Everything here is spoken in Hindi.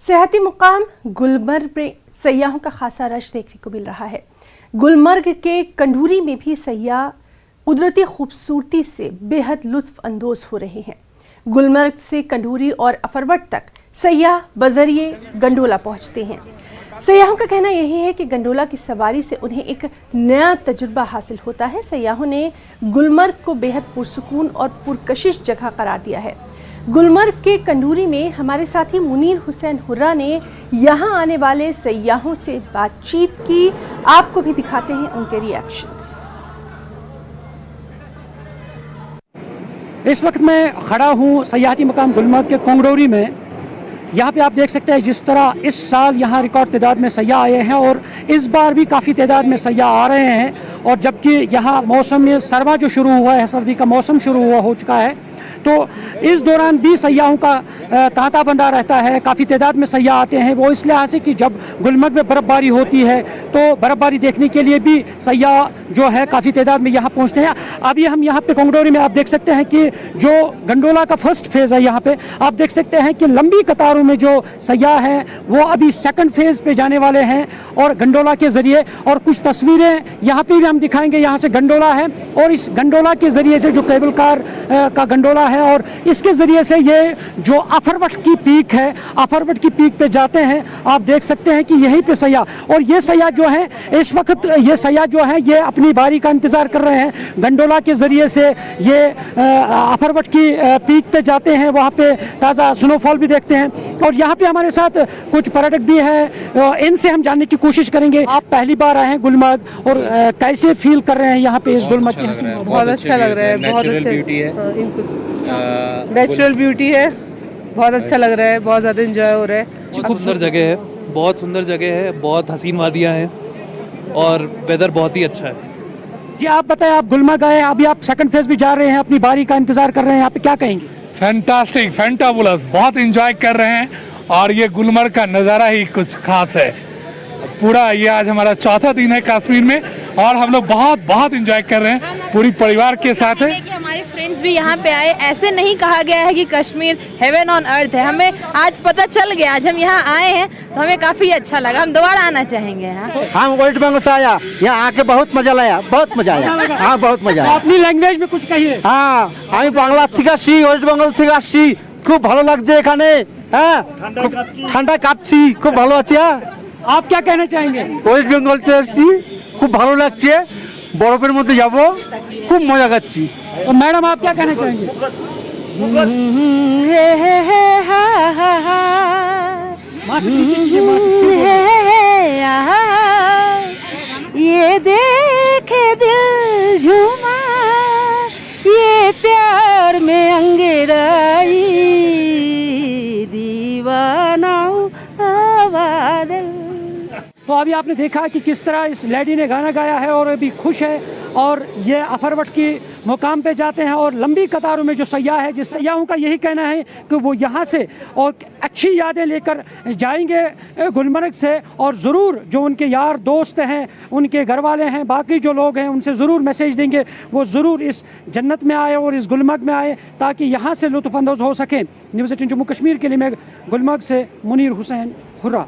सियाहती मुकाम गुलमर्ग में सयाहों का खासा रश देखने को मिल रहा है। गुलमर्ग के कंडूरी में भी सयाह कुदरती खूबसूरती से बेहद लुत्फ अंदोज हो रहे हैं। गुलमर्ग से कंडूरी और अफरवट तक सयाह बजरिए गंडोला पहुंचते हैं। सयाहों का कहना यही है कि गंडोला की सवारी से उन्हें एक नया तजुर्बा हासिल होता है। सयाहों ने गुलमर्ग को बेहद पुरसुकून और पुरकशिश जगह करार दिया है। गुलमर्ग के कंडूरी में हमारे साथी मुनीर हुसैन हुर्रा ने यहाँ आने वाले सयाहों से बातचीत की। आपको भी दिखाते हैं उनके रिएक्शंस। इस वक्त मैं खड़ा हूँ सयाहती मकाम गुलमर्ग के कंडूरी में। यहाँ पे आप देख सकते हैं जिस तरह इस साल यहाँ रिकॉर्ड तादाद में सयाह आए हैं और इस बार भी काफ़ी तादाद में सयाह आ रहे हैं। और जबकि यहाँ मौसम में सरमा जो शुरू हुआ है, सर्दी का मौसम शुरू हो चुका है, तो इस दौरान भी सयाहों का तांता बंधा रहता है। काफ़ी तादाद में सयाह आते हैं। वो इस लिहाज से कि जब गुलमर्ग में बर्फ़बारी होती है तो बर्फ़बारी देखने के लिए भी सयाह जो है काफ़ी तादाद में यहाँ पहुँचते हैं। अभी हम यहाँ पे कंडोरी में आप देख सकते हैं कि जो गंडोला का फर्स्ट फेज़ है, यहाँ पे आप देख सकते हैं कि लंबी कतारों में जो सयाह हैं वो अभी सेकंड फेज़ पे जाने वाले हैं और गंडोला के ज़रिए। और कुछ तस्वीरें यहाँ पे भी हम दिखाएंगे। यहाँ से गंडोला है और इस गंडोला के ज़रिए से जो केबल कार का गंडोला है और इसके ज़रिए से ये जो अफरवट की पीक है, अफरवट की पीक पे जाते हैं। आप देख सकते हैं कि यहीं पे सयाह, और ये सयाह जो है इस वक्त ये सयाह जो है ये अपनी बारी का इंतज़ार कर रहे हैं। गंडोला के ज़रिए से ये अफरवट की पीक पे जाते हैं, वहाँ पे ताज़ा स्नोफॉल भी देखते हैं। और यहाँ पे हमारे साथ कुछ पर्यटक भी हैं, इनसे हम जानने की कोशिश करेंगे। आप पहली बार आए हैं गुलमर्ग और कैसे फील कर रहे हैं यहाँ पे इस गुलमर्ग की? बहुत अच्छा लग रहा है, बहुत अच्छा ब्यूटी है, नेचुरल ब्यूटी है, बहुत अच्छा लग रहा है, बहुत ज़्यादा एंजॉय हो रहा है। खूब सुंदर जगह है, बहुत सुंदर जगह है, बहुत हसीन वादियाँ हैं और वेदर बहुत ही अच्छा है। जी आप बताएं, आप गुलमर्ग आए, अभी आप सेकंड फेज भी जा रहे हैं, अपनी बारी का इंतजार कर रहे हैं, यहाँ पे क्या कहेंगे? फैंटास्टिक, फैंटाबुलस, बहुत एंजॉय कर रहे हैं और ये गुलमर्ग का नज़ारा ही कुछ खास है। पूरा ये आज हमारा चौथा दिन है कश्मीर में और हम लोग बहुत एंजॉय कर रहे हैं, पूरी परिवार के साथ है। हमारे फ्रेंड्स भी यहाँ पे आए। ऐसे नहीं कहा गया है कि कश्मीर हेवन ऑन अर्थ है, हमें आज पता चल गया। आज हम यहाँ आए हैं तो हमें काफी अच्छा लगा, हम दोबारा आना चाहेंगे। हम वेस्ट बंगाल से आया, यहाँ आके बहुत मजा लाया, बहुत मजा आया। हाँ बहुत मजा आया। अपनी लैंग्वेज में कुछ कहिए। हाँ আমি বাংলা থেকে আসছি, ওয়েস্ট বেঙ্গল থেকে আসছি, খুব ভালো লাগছে এখানে। হ্যাঁ ঠান্ডা কাঁপছি, খুব ভালো আছি। आप क्या कहना चाहेंगे? ওয়েস্ট বেঙ্গল থেকে আসছি, খুব ভালো লাগছে, বরফের মধ্যে যাব, খুব মজা করছি। तो मैडम आप क्या कहना चाहेंगे? ये देखे दिल झूमा, ये प्यार में अंगेराई, दीवाना बादल। तो अभी आपने देखा कि किस तरह इस लेडी ने गाना गाया है और अभी खुश है और ये अफरवट की मुकाम पे जाते हैं और लंबी कतारों में जो सयाह है, जिस सयाहों का यही कहना है कि वो यहाँ से और अच्छी यादें लेकर जाएंगे गुलमर्ग से। और ज़रूर जो उनके यार दोस्त हैं, उनके घर वाले हैं, बाकी जो लोग हैं, उनसे ज़रूर मैसेज देंगे वो ज़रूर इस जन्नत में आए और इस गुलमर्ग में आए ताकि यहाँ से लुत्फ़ अंदोज़ हो सकें। न्यूज़ 18 जम्मू कश्मीर के लिए मैं गुलमर्ग से मुनीर हुसैन हुर्रा।